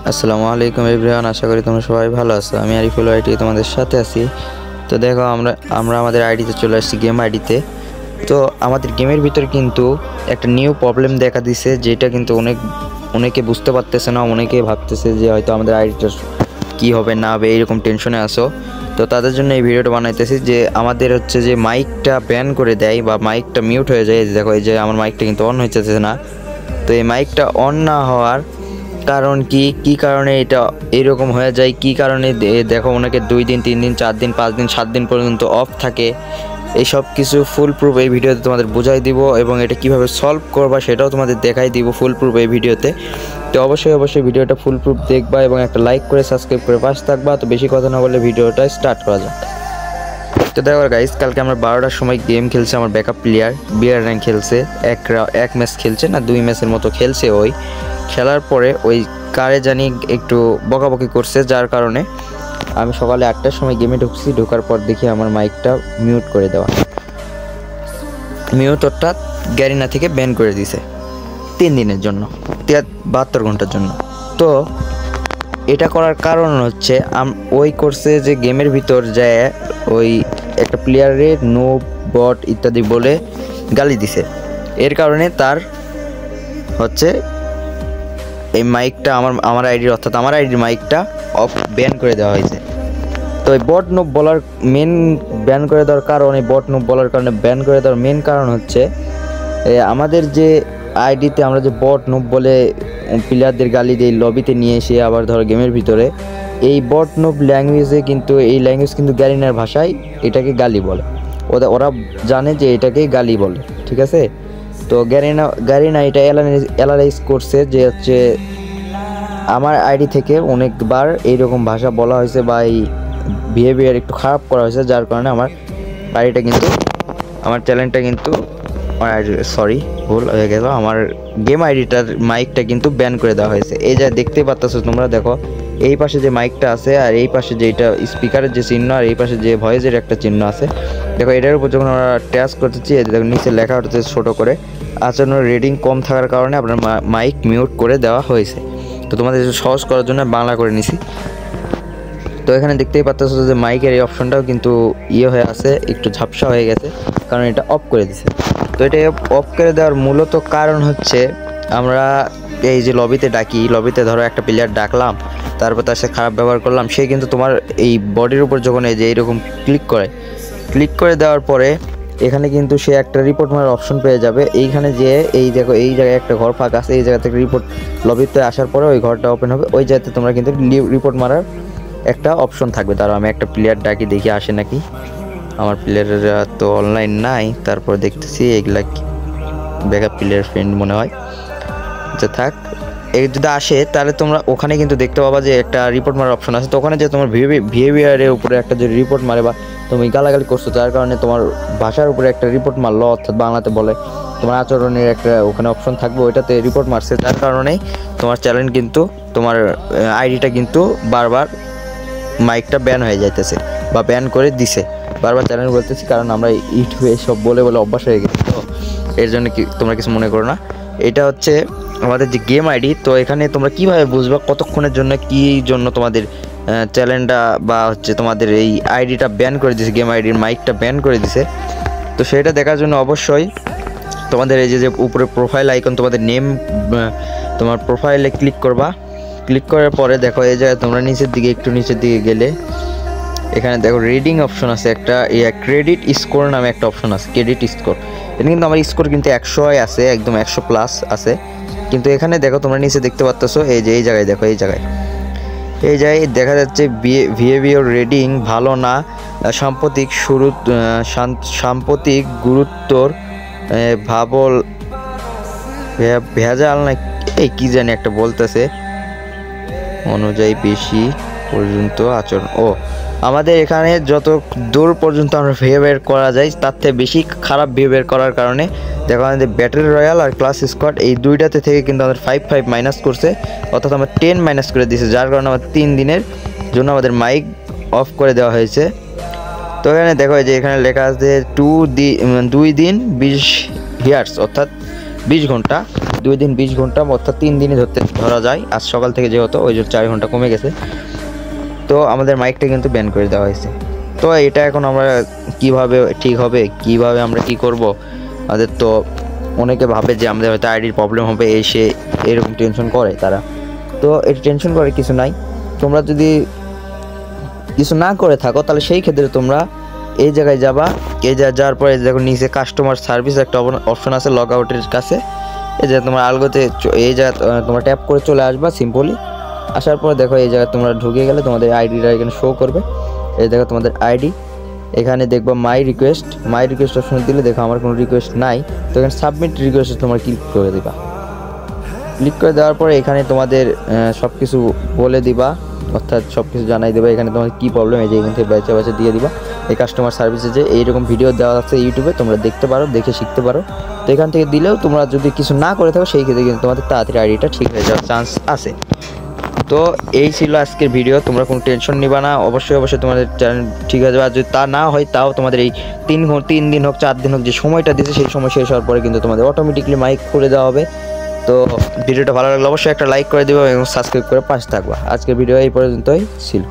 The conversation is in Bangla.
আসসালামু আলাইকুম এভরিওয়ান, আশা করি তোমরা সবাই ভালো আছো। আমি আরিফুল আইটি তোমাদের সাথে আছি। তো দেখো আমরা আমাদের আইডিতে চলে আসছি, গেম আইডিতে। তো আমাদের গেমের ভিতর কিন্তু একটা নিউ প্রবলেম দেখা দিছে, যেটা কিন্তু অনেকে বুঝতে পারতেছে না। অনেকে ভাবতেছে যে হয়তো আমাদের আইডিটা কী হবে না হবে, এইরকম টেনশনে আসো। তো তাদের জন্য এই ভিডিওটা বানাইতেছি যে আমাদের হচ্ছে যে মাইকটা ব্যান করে দেয় বা মাইকটা মিউট হয়ে যায়। দেখো এই যে আমার মাইকটা কিন্তু অন হইতেছে না। তো এই মাইকটা অন না হওয়ার কারণ কি কারণে এটা এরকম হয়ে যায়, কি কারণে দেখো অনেকে 2 দিন 3 দিন 4 দিন 5 দিন 7 দিন পর্যন্ত অফ থাকে। এই সব কিছু ফুল প্রুফ এই ভিডিওতে তোমাদের বুঝাই দিব, এবং এটা কিভাবে সলভ করবা সেটাও তোমাদের দেখাই দিব ফুল প্রুফ এই ভিডিওতে। তো অবশ্যই ভিডিওটা ফুল প্রুফ দেখবা এবং একটা লাইক করে সাবস্ক্রাইব করে পাশে থাকবা। তো বেশি কথা না বলে ভিডিওটা স্টার্ট করা যাক। তো দেখো গাইস, কালকে আমরা 12টার সময় গেম খেলছে আমার ব্যাকআপ প্লেয়ার, বিয়ার র্যাঙ্ক খেলছে। এক ম্যাচ খেলছে না 2 ম্যাচের মতো খেলছে। ওই খেলার পরে ওই কারে জানি একটু বকাবকি করছে, যার কারণে আমি সকালে 8টার সময় গেমে ঢুকছি। ঢোকার পর দেখি আমার মাইকটা মিউট করে দেওয়া, মিউট অর্থাৎ গ্যারিনা থেকে ব্যান করে দিছে 3 দিনের জন্য, 72 ঘন্টার জন্য। তো এটা করার কারণ হচ্ছে ওই করছে যে গেমের ভিতর যায় ওই একটা প্লেয়ারের নো বট ইত্যাদি বলে গালি দিছে। এর কারণে তার হচ্ছে এই মাইকটা আমার আইডির অর্থাৎ আমার আইডির মাইকটা অফ ব্যান করে দেওয়া হয়েছে। তো এই বট নো বলার মেন ব্যান করে দেওয়ার কারণ, এই বট নো বলার কারণে ব্যান করে দেওয়ার মেন কারণ হচ্ছে আমাদের যে আইডিতে আমরা যে বট নো বলে প্লেয়ারদের গালি দিই লবিতে নিয়ে এসে, আবার ধরো গেমের ভিতরে এই বট নো ল্যাঙ্গুয়েজে কিন্তু এই ল্যাঙ্গুয়েজ কিন্তু গ্যারিনার ভাষায় এটাকে গালি বলে। ওরা জানে যে এটাকেই গালি বলে, ঠিক আছে। তো গ্যারিনা এটা অ্যানালাইজ করছে যে হচ্ছে আমার আইডি থেকে অনেকবার এইরকম ভাষা বলা হয়েছে বা এই বিহেভিয়ার একটু খারাপ করা হয়েছে, যার কারণে আমার আইডিটা কিন্তু আমার চ্যানেলটা কিন্তু ভুল হয়ে গেল, আমার গেম আইডিটার মাইকটা কিন্তু ব্যান করে দেওয়া হয়েছে। এই যা দেখতে পাচ্ছ তোমরা, দেখো এই পাশে যে মাইকটা আছে আর এই পাশে যে এটা স্পিকারের যে চিহ্ন আর এই পাশে যে ভয়েসের একটা চিহ্ন আছে, দেখো এটার উপর যখন আমরা টাচ করতেছি দেখো নিচে লেখা হচ্ছে ছোট করে আচরণের রেটিং কম থাকার কারণে আপনার মাইক মিউট করে দেওয়া হয়েছে। তো তোমাদের সহজ করার জন্য বাংলা করে নিছি। তো এখানে দেখতেই পাচ্ছ যে মাইকের এই অপশনটাও কিন্তু হয়ে আছে, একটু ঝাপসা হয়ে গেছে, কারণ এটা অফ করে দিছে। তো এটা অফ করে দেওয়ার মূলত কারণ হচ্ছে আমরা এই যে লবিতে ডাকি, লবিতে ধরো একটা প্লেয়ার ডাকলাম, তারপর তার সাথে খারাপ ব্যবহার করলাম, সে কিন্তু তোমার এই বডির উপর যখন এই যে এইরকম ক্লিক করে দেওয়ার পরে এখানে কিন্তু সে একটা রিপোর্ট মারার অপশন পেয়ে যাবে। এইখানে যে এই দেখো এই জায়গায় একটা ঘর ফাঁকা আছে, এই জায়গা থেকে রিপোর্ট লবিতে আসার পরে ওই ঘরটা ওপেন হবে, ওই জায়গাতে তোমরা কিন্তু রিপোর্ট মারার একটা অপশন থাকবে। তারও আমি একটা প্লেয়ার ডাকি, দেখি আসে নাকি। আমার প্লেয়াররা তো অনলাইন নাই, তারপর দেখতেছি এগুলা ব্যাকআপ প্লেয়ার ফ্রেন্ড মনে হয়, যে থাক। এই যদি আসে তাহলে তোমরা ওখানে কিন্তু দেখতে পাবা যে একটা রিপোর্ট মারার অপশন আছে। তো ওখানে যে তোমার বিহেভিয়ারের উপরে একটা যে রিপোর্ট মারে বা তুমি গালাগালি করছো, যার কারণে তোমার ভাষার উপরে একটা রিপোর্ট মারলো, অর্থাৎ বাংলাতে বলে তোমার আচরণের একটা ওখানে অপশন থাকবে, ওইটাতে রিপোর্ট মারছে, যার কারণেই তোমার চ্যানেল কিন্তু তোমার আইডিটা কিন্তু বারবার মাইকটা ব্যান হয়ে যাইতেছে বা ব্যান করে দিছে। বারবার চ্যানেল বলতেছি কারণ আমরা ইউটিউবে সব বলে অভ্যাস হয়ে গেছে, তো এর জন্য তোমরা কিছু মনে করো না। এটা হচ্ছে আমাদের যে গেম আইডি। তো এখানে তোমরা কিভাবে বুঝবা কতক্ষণের জন্য কি জন্য তোমাদের চ্যানেলটা বা হচ্ছে তোমাদের এই আইডিটা ব্যান করে দিছে, গেম আইডির মাইকটা ব্যান করে দিছে। তো সেটা দেখার জন্য অবশ্যই তোমাদের এই যে উপরে প্রোফাইল আইকন, তোমাদের নেম, তোমার প্রোফাইলে ক্লিক করবা। ক্লিক করার পরে দেখো এই জায়গায় তোমরা একটু নিচের দিকে গেলে এখানে দেখো রিডিং অপশন আছে, একটা ক্রেডিট স্কোর নামে একটা অপশন আছে, ক্রেডিট স্কোর। এটা কিন্তু আমার স্কোর কিন্তু 100 আছে, একদম 100+ আছে। কিন্তু এখানে দেখো তোমরা নিচে দেখতে পাচ্ছ এই যে এই জায়গায় দেখো এই জায়গায় দেখা যাচ্ছে বিহেভিয়ার রেটিং ভালো না, সাম্প্রতিক গুরুত্বর ভাবল ভেজাল না এই কি জানি একটা বলতেছে অনুযায়ী বেশি পর্যন্ত আচরণ। আমাদের এখানে যত দূর পর্যন্ত আমরা বিহেভিয়ার করা যায় তার থেকে বেশি খারাপ বিহেভিয়ার করার কারণে দেখো আমাদের ব্যাটল রয়্যাল আর ক্লাস স্কোয়াড এই দুইটাতে থেকে কিন্তু আমাদের 5 মাইনাস করছে, অর্থাৎ আমরা 10 মাইনাস করে দিয়েছে, যার কারণে আমার 3 দিনের জন্য আমাদের মাইক অফ করে দেওয়া হয়েছে। তো এখানে দেখো যে এখানে লেখা আছে 2 দিন 20 ইয়ার্স অর্থাৎ 20 ঘন্টা 2 দিন 20 ঘন্টা, অর্থাৎ 3 দিনই ধরা যায়। আজ সকাল থেকে যেহেতু ওই জন্য 4 ঘন্টা কমে গেছে। তো আমাদের মাইকটা কিন্তু ব্যান করে দেওয়া হয়েছে। তো এটা এখন আমরা কিভাবে ঠিক হবে, কিভাবে আমরা কি করব, আমাদের তো অনেকে ভাবে যে আমাদের হয়তো আইডির প্রবলেম হবে, এসে এরকম টেনশন করে তারা। তো এটা টেনশন করে কিছু নাই। তোমরা যদি কিছু না করে থাকো তাহলে সেই ক্ষেত্রে তোমরা এই জায়গায় যাবা। এই জায়গায় যাওয়ার পরে দেখো নিচে কাস্টমার সার্ভিস একটা অপশন আছে লগ আউটের কাছে। এই যে তোমার আলগোতে এই জায়গায় তোমরা ট্যাপ করে চলে আসবা সিম্পলি। আসার পর দেখো এই জায়গায় তোমরা ঢুকে গেলে তোমাদের আইডিটা এখানে শো করবে। এই দেখো তোমাদের আইডি, এখানে দেখবা মাই রিকোয়েস্ট অপশন দিলে দেখো আমার কোনো রিকোয়েস্ট নাই। তো এখানে সাবমিট রিকোয়েস্টে তোমরা ক্লিক করে দিবা। ক্লিক করে দেওয়ার পরে এখানে তোমাদের সব কিছু বলে দিবা, অর্থাৎ সব কিছু জানাই দেবা। এখানে তোমার কী প্রবলেম, এই যে এখান থেকে বেছে দিয়ে দিবা। এই কাস্টমার সার্ভিসে যে এইরকম ভিডিও দেওয়া আছে ইউটিউবে, তোমরা দেখতে পারো, দেখে শিখতে পারো। তো এখান থেকে দিলেও তোমরা যদি কিছু না করে থাকো সেই ক্ষেত্রে কিন্তু তোমাদের তাড়াতাড়ি আইডিটা ঠিক হয়ে যাওয়ার চান্স আছে। তো এই ছিল আজকের ভিডিও। তোমরা কোনো টেনশন নিবা না, অবশ্যই তোমাদের চ্যানেল ঠিক হয়ে যাবে। আর যদি তা না হয় তাও তোমাদের এই 3 দিন হোক 4 দিন হোক যে সময়টা দিয়েছে সেই সময় শেষ হওয়ার পরে কিন্তু তোমাদের অটোমেটিকলি মাইক খুলে দেওয়া হবে। তো ভিডিওটা ভালো লাগলে অবশ্যই একটা লাইক করে দিবে এবং সাবস্ক্রাইব করে পাশে থাকবা। আজকের ভিডিও এই পর্যন্তই ছিল।